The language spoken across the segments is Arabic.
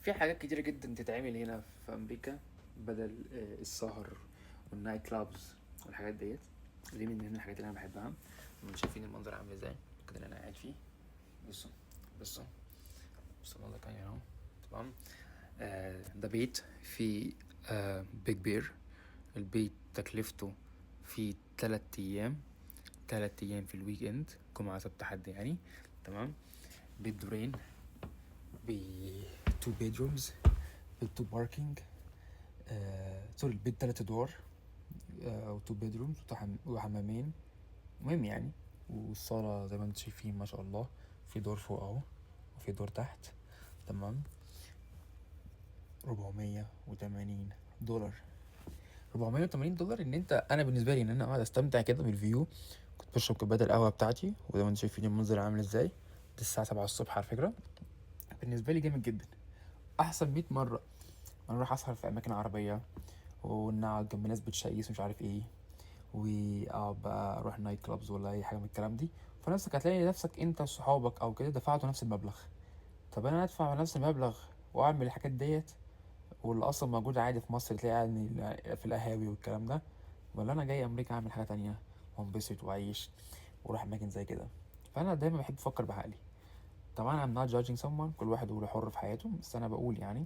في حاجات كتيرة جدا تتعمل هنا في أمريكا بدل السهر والنايت كلابز والحاجات ديت. دي من ضمن الحاجات اللي أنا بحبها. انتوا شايفين المنظر عامل ازاي كده اللي أنا قاعد فيه. بصوا بصوا بصوا المنظر كان هنا اهو. تمام. ده بيت في بيج بير. البيت تكلفته في 3 أيام، 3 أيام في الويك اند، جمعة سبت حد يعني. تمام. بيت دورين، ب 2 bedrooms، بيت 2 باركينج. سوري، البيت 3 ادوار و 2 bedrooms وحمامين. مهم يعني. والصالة زي ما انتم شايفين ما شاء الله، في دور فوق اهو وفي دور تحت. تمام. $480. $480 ان انت، انا بالنسبه لي ان انا اقعد استمتع كده بالفيو. كنت بشرب كوبايه القهوه بتاعتي وزي ما انتم شايفين المنظر عامل ازاي. دي الساعه 7 الصبح على فكره. بالنسبه لي جامد جدا، احسن 100 مره انا اروح اسهر في اماكن عربيه وان اقعد جنب ناس بتشيس ومش عارف ايه، واقعد بقى اروح نايت كلابز ولا اي حاجه من الكلام دي. فنفسك هتلاقي نفسك انت وصحابك او كده دفعتوا نفس المبلغ. طب انا ادفع نفس المبلغ واعمل الحاجات ديت واللي اصلا موجود عادي في مصر، تلاقي قاعد في القهاوي والكلام ده، ولا انا جاي امريكا اعمل حاجه تانية وانبسط واعيش واروح اماكن زي كده؟ فانا دايما بحب افكر بعقلي. طبعا I'm not judging someone، كل واحد هو حر في حياته، بس انا بقول يعني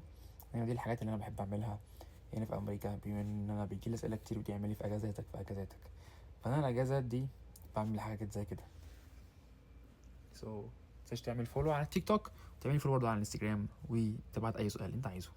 ان دي الحاجات اللي انا بحب اعملها هنا في امريكا. بما ان انا بيجي لي اسئله كتير بتعمل ايه في اجازاتك في اجازاتك، فانا الاجازات دي بعمل حاجات زي كده. متنساش تعمل فولو على التيك توك وتعمل فولو برضه على الانستجرام وتبعت اي سؤال انت عايزه.